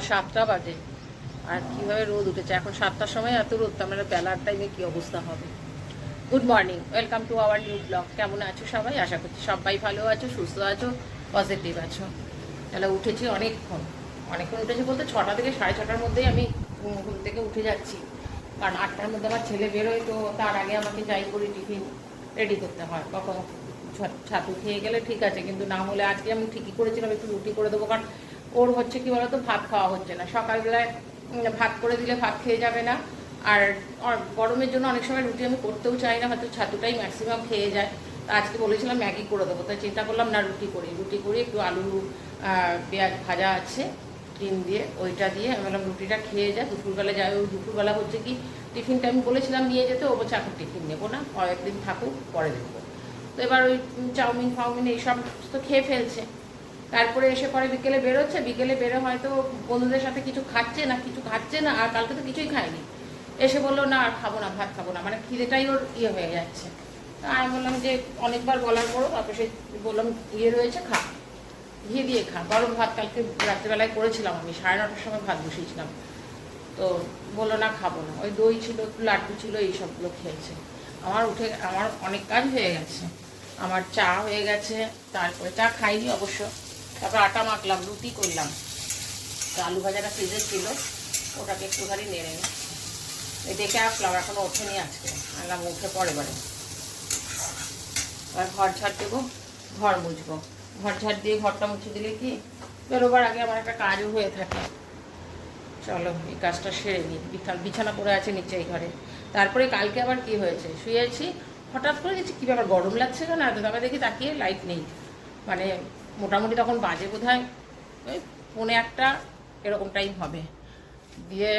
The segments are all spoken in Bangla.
সকাল 7টা বাজে আর কীভাবে রোদ উঠেছে। এখন 7টার সময় এত রোদ, তার মানে বেলার টাইমে কী অবস্থা হবে। Good morning, welcome to our new blog. কেমন আছো সবাই? আশা করছি সবাই ভালো আছো, সুস্থ আছো, পজিটিভ আছো। তাহলে উঠেছি অনেকক্ষণ উঠেছি বলতে 6টা থেকে 6:30টার মধ্যেই আমি ঘুম থেকে উঠে যাচ্ছি, কারণ 8টার মধ্যে আমার ছেলে বেরোয়, তো তার আগে আমাকে যাই করি টিফিন রেডি করতে হয়। কখনো ছাতু খেয়ে গেলে ঠিক আছে, কিন্তু না হলে আজকে আমি ঠিকই করেছিলাম একটু রুটি করে দেবো, কারণ ওর হচ্ছে কি বলতো ভাত খাওয়া হচ্ছে না। সকালবেলায় ভাত করে দিলে ভাত খেয়ে যাবে না, আর গরমের জন্য অনেক সময় রুটি আমি করতেও চাই না, হয়তো ছাতুটাই ম্যাক্সিমাম খেয়ে যায়। আজকে বলেছিলাম ম্যাগি করে দেবো, তাই চিন্তা করলাম না রুটি করি একটু আলু পেঁয়াজ ভাজা আছে ডিম দিয়ে, ওইটা দিয়ে আমি বললাম রুটিটা খেয়ে যায়, দুপুরবেলা যায়। ওই দুপুরবেলা হচ্ছে কি টিফিনটা আমি বলেছিলাম নিয়ে যেতে, ও বলছে এখন টিফিন নেবো না, কয়েকদিন থাকুক পরে দেখবো। তো এবার ওই চাউমিন ফাউমিন এইসব তো খেয়ে ফেলছে। তারপরে এসে পরে বিকেলে বেরোচ্ছে, বিকেলে বেরো হয়তো বন্ধুদের সাথে কিছু খাচ্ছে না, আর কালকে তো কিছুই খায়নি। এসে বললো না আর খাবো না, ভাত খাবো না, মানে খিদেটাই ওর হয়ে যাচ্ছে। তা আমি বললাম যে অনেকবার বলার পরও তারপরে সে বললাম রয়েছে খা, ঘি দিয়ে খা। গরম ভাত কালকে রাত্রেবেলায় করেছিলাম, আমি 9:30টার সময় ভাত বসিয়েছিলাম। তো বললো না খাবো না, ওই দই ছিল, লাড্ডু ছিল, এইসবগুলো খেয়েছে। আমার অনেক কাজ হয়ে গেছে। আমার চা হয়ে গেছে, তারপরে চা খাইনি অবশ্য। তারপর আটা মাখলাম, রুটি করলাম, তো আলু ভাজাটা ফ্রিজে ছিল, ওটাকে একটুখানি নেড়ে নিই। এই দেখে আসলাম, এখনও ওঠেনি আজকে, আনলাম উঠে পরে বারে। এবার ঘর ঝাড় দেবো, ঘর মুছবো। ঘর ঝাড় দিয়ে ঘরটা মুছে দিলে কি বেরোবার আগে আমার একটা কাজও হয়ে থাকে। চলো এই কাজটা সেরে নিই। বিছানা পড়ে আছে নিচে এই ঘরে। তারপরে কালকে আবার কি হয়েছে, শুয়েছি, হঠাৎ করে দেখছি কী ব্যাপার গরম লাগছে কেন এত, তারপরে দেখি তাকিয়ে লাইট নেই। মানে মোটামুটি তখন বাজে বোধহয় ওই 1:45 এরকম টাইম হবে। দিয়ে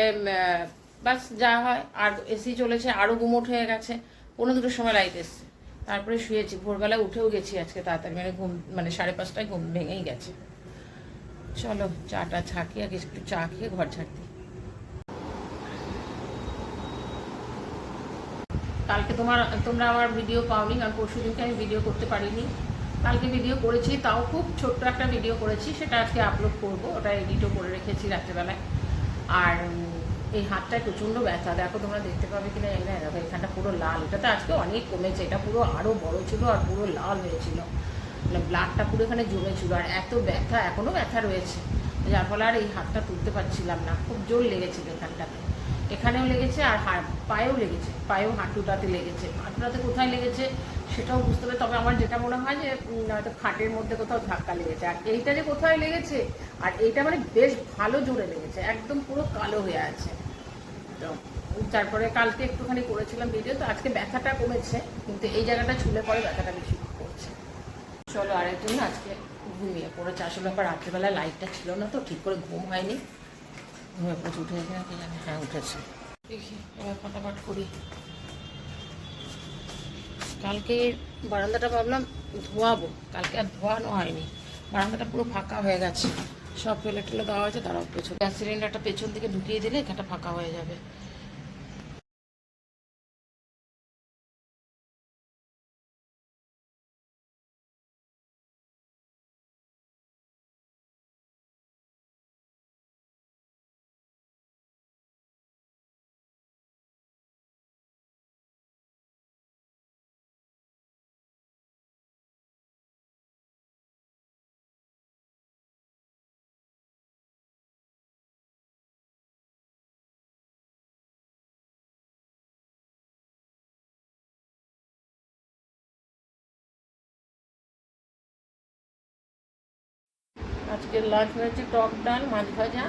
বাস যা হয়, আর এসি চলেছে, আরও গুমোট হয়ে গেছে। 1:45 সময় লাইট এসছে, তারপরে শুয়েছি। ভোরবেলা উঠেও গেছি আজকে তাড়াতাড়ি, মানে ঘুম 5:30টায় ঘুম ভেঙেই গেছে। চলো চাটা ছাকি, আগে একটু চা খেয়ে ঘর ছাড়তে। কালকে তোমরা আমার ভিডিও পাওনি, কারণ পরশু দিনকে আমি ভিডিও করতে পারিনি। কালকে ভিডিও করেছি, তাও খুব ছোট্ট একটা ভিডিও করেছি, সেটা আজকে আপলোড করবো। ওটা এডিটও করে রেখেছি রাত্রেবেলায়। আর এই হাতটায় প্রচণ্ড ব্যথা, দেখো তোমরা দেখতে পাবে কিনা জানি না, দেখো এখানটা পুরো লাল। এটা তো আজকে অনেক কমেছে, এটা পুরো আরও বড় ছিল আর পুরো লাল হয়েছিল, মানে ব্লাডটা পুরো এখানে জমেছিল। আর এত ব্যথা, এখনও ব্যথা রয়েছে, যার ফলে আর এই হাতটা তুলতে পারছিলাম না। খুব জোর লেগেছিল এখানটাতে, এখানেও লেগেছে, আর পায়েও লেগেছে, পায়েও হাঁটুটাতে লেগেছে। হাঁটুটাতে কোথায় লেগেছে সেটাও বুঝতে হবে, তবে আমার যেটা মনে হয় যে হয়তো খাটের মধ্যে কোথাও ধাক্কা লেগেছে। আর এইটা যে কোথায় লেগেছে, আর এইটা মানে বেশ ভালো জোরে লেগেছে, একদম পুরো কালো হয়ে আছে। তো তারপরে কালকে একটুখানি করেছিলাম ভিডিও, তো আজকে ব্যথাটা কমেছে, কিন্তু এই জায়গাটা ছুলে পরে ব্যথাটা বেশি করছে। চলো আরেকজন না আজকে ঘুমিয়ে পড়েছে। আসলে ব্যাপার রাত্রেবেলায় লাইটটা ছিল না, তো ঠিক করে ঘুম হয়নি, ঘুমিয়ে পড়েছে। উঠে গেছে নাকি জানি, হ্যাঁ উঠেছে। দেখি এবার ফটাফট করি। কালকে বারান্দাটা ভাবলাম ধোয়াবো, কালকে আর ধোয়ানো হয়নি। বারান্দাটা পুরো ফাঁকা হয়ে গেছে, সব ফেলে টেলে দেওয়া হয়েছে। তারাও পেছন গ্যাস সিলিন্ডারটা পেছন থেকে ঢুকিয়ে দিলে এখানটা ফাঁকা হয়ে যাবে। আজকের লাঞ্চ হয়েছে টক ডাল, মাছ ভাজা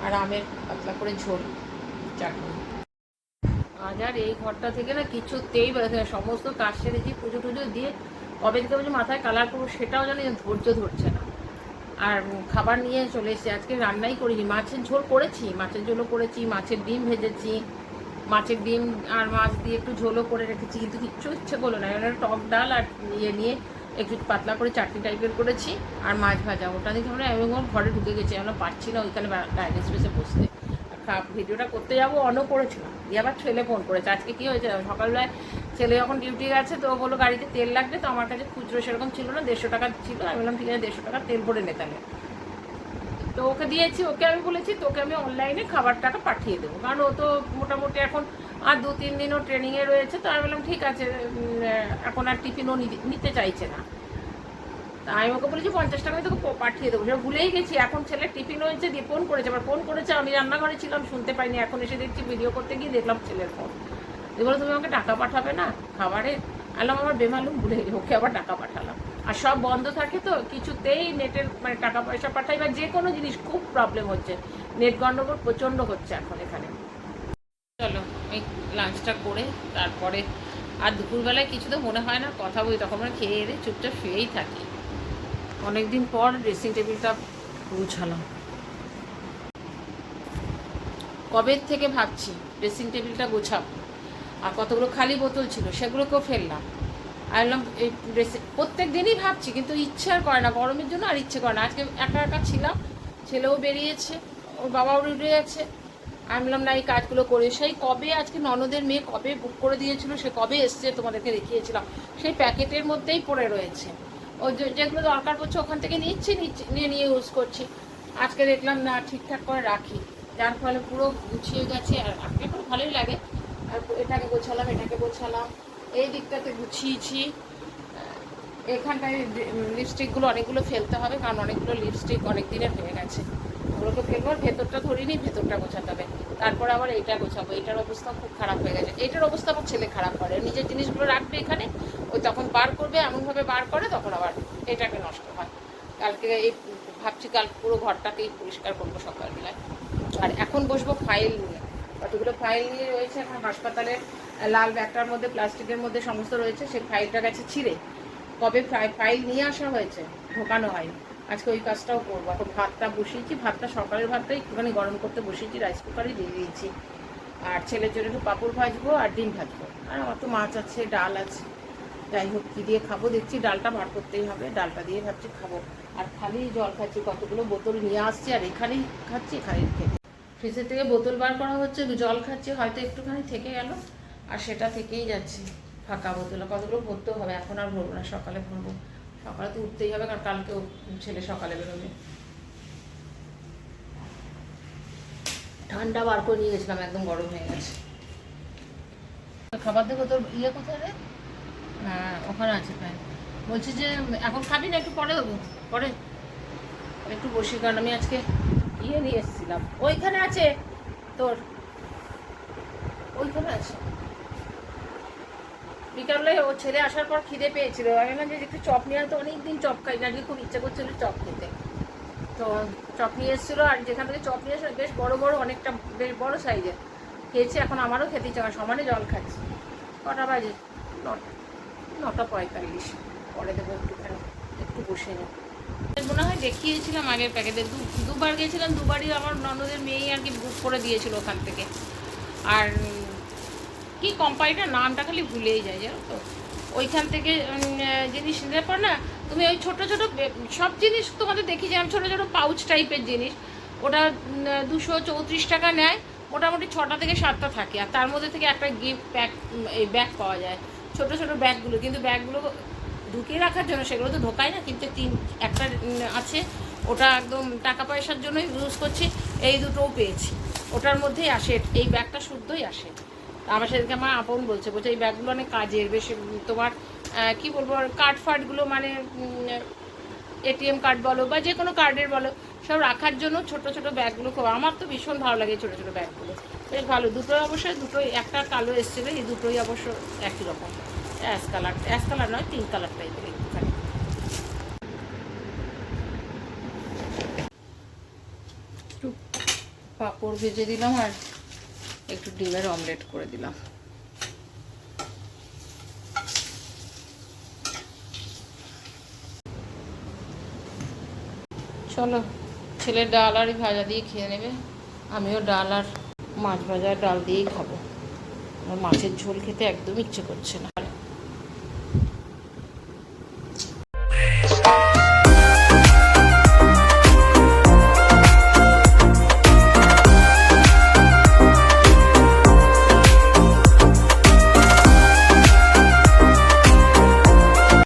আর আমের পাতলা করে ঝোল, চাটনি। আজ আর এই ঘরটা থেকে না কিছুতেই বেরোতে না, সমস্ত কাজ সেরেছি, পুজো টুজো দিয়ে কবে থেকে বলছি মাথায় কালার করবো, সেটাও জানি ধৈর্য ধরছে না। আর খাবার নিয়ে চলে এসেছি, আজকে রান্নাই করিনি। মাছের ঝোল করেছি, মাছের ঝোলও করেছি, মাছের ডিম ভেজেছি, মাছের ডিম আর মাছ দিয়ে একটু ঝোলও করে রেখেছি, কিন্তু কিচ্ছু ইচ্ছে করলো না। এবার টক ডাল আর নিয়ে একটু পাতলা করে চাটনি টাইপের করেছি, আর মাছ ভাজা। ওটা দিয়ে আমরা এমন ঘরে ঢুকে গেছি, আমরা পারছি না ওইখানে ডাইনিং স্পেসে বসতে। ভিডিওটা করতে যাবো অনও করেছিলাম, দিয়ে আবার ছেলে ফোন করেছে। আজকে কী হয়েছে, সকালবেলায় ছেলে যখন ডিউটি গেছে, তো বললো গাড়িতে তেল লাগবে, তো আমার কাছে খুচরো সেরকম ছিল না, 150 টাকা ছিল। আমি বললাম ঠিক আছে 150 টাকা তেল ভরে নে তাহলে। তো ওকে দিয়েছি, ওকে আমি বলেছি তোকে আমি অনলাইনে খাবার টাকা পাঠিয়ে দেবো, কারণ ও তো মোটামুটি এখন আর 2-3 দিনও ট্রেনিংয়ে রয়েছে। তো আমি বললাম ঠিক আছে, এখন আর টিফিনও নিতে চাইছে না। তা আমি ওকে বলেছি 50 টাকায় তোকে পাঠিয়ে দেবো, সেটা ভুলেই গেছি। এখন ছেলে টিফিন হয়েছে, দিয়ে ফোন করেছে, আবার ফোন করেছে, আমি রান্নাঘরে ছিলাম শুনতে পাইনি, এখন এসে দেখছি ভিডিও করতে গিয়ে দেখলাম ছেলের ফোন। দিয়ে বলো তুমি আমাকে টাকা পাঠাবে না খাবারে? আলাম আমার বেমালুম ভুলে গেছি, ওকে আবার টাকা পাঠালাম। আর সব বন্ধ থাকে তো কিছুতেই নেটের মানে টাকা পয়সা পাঠাই বা যে কোনো জিনিস খুব প্রবলেম হচ্ছে, নেট গন্ডগোল প্রচণ্ড হচ্ছে এখন এখানে। চলো এই লাঞ্চটা করে তারপরে আর দুপুরবেলায় কিছু তো মনে হয় না কথা বলি, তখন আমরা খেয়ে এলে চুপচাপ শুয়েই থাকি। অনেকদিন পর ড্রেসিং টেবিলটা গুছালাম, কবে থেকে ভাবছি ড্রেসিং টেবিলটা গোছাবো। আর কতগুলো খালি বোতল ছিল সেগুলোকেও ফেললাম। আর বললাম এই ড্রেসিং প্রত্যেক দিনই ভাবছি, কিন্তু ইচ্ছে আর করে না, গরমের জন্য আর ইচ্ছে করে না। আজকে একা একা ছিলাম, ছেলেও বেরিয়েছে, ওর বাবাও উঠে গেছে। আমি বললাম না এই কাজগুলো করে, সেই কবে আজকে ননদের মেয়ে কবে বুক করে দিয়েছিল, সে কবে এসছে তোমাদেরকে দেখিয়েছিলাম, সেই প্যাকেটের মধ্যেই পড়ে রয়েছে। ওই যেগুলো দরকার পড়ছে ওখান থেকে নিয়ে ইউজ করছি। আজকে দেখলাম না ঠিকঠাক করে রাখি, যার ফলে পুরো গুছিয়ে গেছে। আর এখন ভালোই লাগে। আর এটাকে গোছালাম, এটাকে গোছালাম, এই দিকটাতে গুছিয়েছি। এখানটায় লিপস্টিকগুলো অনেকগুলো ফেলতে হবে, কারণ অনেকগুলো লিপস্টিক অনেক দিনের হয়ে গেছে, ওগুলোকে ফেলবো। ভেতরটা ধরিনি, ভেতরটা গোছাতে হবে। তারপর আবার এইটা গোছাবো, এটার অবস্থা খুব খারাপ হয়ে গেছে। এইটার অবস্থা আমার ছেলে খারাপ করে, নিজের জিনিসগুলো রাখবে এখানে, ওই তখন বার করবে, এমনভাবে বার করে তখন আবার এটাকে নষ্ট হয়। কালকে এই ভাবছি কাল পুরো ঘরটাকেই পরিষ্কার করবো সকালবেলায়। আর এখন বসবো ফাইল নিয়ে, কতগুলো ফাইল নিয়ে রয়েছে এখন হাসপাতালে, লাল ব্যাগটার মধ্যে প্লাস্টিকের মধ্যে সমস্ত রয়েছে। সেই ফাইলটা গেছে ছিঁড়ে, কবে ফাইল নিয়ে আসা হয়েছে, ঢোকানো হয়নি। আজকে ওই কাজটাও করবো। এখন ভাতটা বসিয়েছি, ভাতটা সকালের ভাতটা একটুখানি গরম করতে বসিয়েছি, রাইস কুকারে দিয়ে দিয়েছি। আর ছেলের জন্য একটু পাঁপড় ভাজবো আর ডিম ভাজবো। আর আমার তো মাছ আছে, ডাল আছে, যাই হোক কী দিয়ে খাবো দেখছি, ডালটা বার করতেই হবে, ডালটা দিয়ে ভাবছি খাবো। আর খালি জল খাচ্ছি, কতগুলো বোতল নিয়ে আসছি আর এখানেই খাচ্ছি, এখানেই খেতে। ফ্রিজের থেকে বোতল বার করা হচ্ছে, জল খাচ্ছি, হয়তো একটুখানি থেকে গেল আর সেটা থেকেই যাচ্ছে ফাঁকা বোতল। কতগুলো ভরতেও হবে, এখন আর ভরবো না, সকালে ভরবো। সকালে তো উঠতেই হবে, কারণ কালকেও ছেলে সকালে বেরোবে। ঠান্ডা বার করে নিয়ে গেছিলাম, একদম গরম হয়ে গেছে। খাবার দেবো, তোর ইয়ে কোথায় রে? হ্যাঁ ওখানে আছে প্রায়। বলছি যে এখন খাবি না, একটু পরে দেবো, পরে একটু বসি, কারণ আমি আজকে ইয়ে নিয়ে এসেছিলাম। ওইখানে আছে তোর, ওইখানে আছে। বিকালে ও ছেলে আসার পর খিদে পেয়েছিল, আমি না যে একটু চপ নিয়ে আসতো, অনেকদিন চপ খাই না, আজকে খুব ইচ্ছে করছিল চপ খেতে। তো চপ নিয়ে এসেছিলো, আর যেখান থেকে চপ নিয়ে এসে বেশ বড় বড়, অনেকটা বেশ বড় সাইজের খেয়েছি। এখন আমারও খেতে ইচ্ছে, সমানে জল খাচ্ছি। কটা বাজে? 9:45। পরে দেবো একটুখানি, একটু বসে নেব। মনে হয় দেখিয়েছিলাম আগের প্যাকেটে, দুবার গেছিলাম, দুবারই আমার ননদের মেয়েই আর কি বুক করে দিয়েছিল ওখান থেকে। আর কি কোম্পানিটার নামটা খালি ভুলেই যায়, জানো তো। ওইখান থেকে জিনিস নিতে পারো না তুমি, ওই ছোটো ছোটো সব জিনিস তোমাদের দেখি যেমন ছোটো ছোটো পাউচ টাইপের জিনিস, ওটা 234 টাকা নেয়, মোটামুটি 6টা থেকে 7টা থাকে। আর তার মধ্যে থেকে একটা গিফট প্যাক, এই ব্যাগ পাওয়া যায়, ছোটো ছোটো ব্যাগগুলো। কিন্তু ব্যাগগুলো ঢুকিয়ে রাখার জন্য সেগুলো তো ঢোকায় না, কিন্তু একটা আছে, ওটা একদম টাকা পয়সার জন্যই ইউজ করছি। এই দুটোও পেয়েছি, ওটার মধ্যেই আসে, এই ব্যাগটা শুদ্ধই আসে। আমার সেদিকে আমার আপন বলছে এই ব্যাগগুলো অনেক কাজের, বেশি তোমার কি বলবো, কার্ড ফার্ডগুলো মানে এটিএম কার্ড বলো বা যে কোনো কার্ডের বলো, সব রাখার জন্য ছোট ছোট ব্যাগগুলো খুব, আমার তো ভীষণ ভালো লাগে ছোট ছোট ব্যাগগুলো, বেশ ভালো। দুটোই অবশ্যই, দুটোই একটা কালো এসেছিলো, এই দুটোই অবশ্য একই রকম, অ্যাশ কালার নয়, পিঙ্ক কালার টাইপের একটুখানি। একটু পাঁপড় ভেজে দিলাম আর একটু ডিমের অমলেট করে দিলাম। চলো, ছেলে ডাল আর ভাজা দিয়ে খেয়ে নেবে, আমিও ডাল আর মাছ ভাজা ডাল দিয়েই খাবো। আমার মাছের ঝোল খেতে একদম ইচ্ছে করছে না।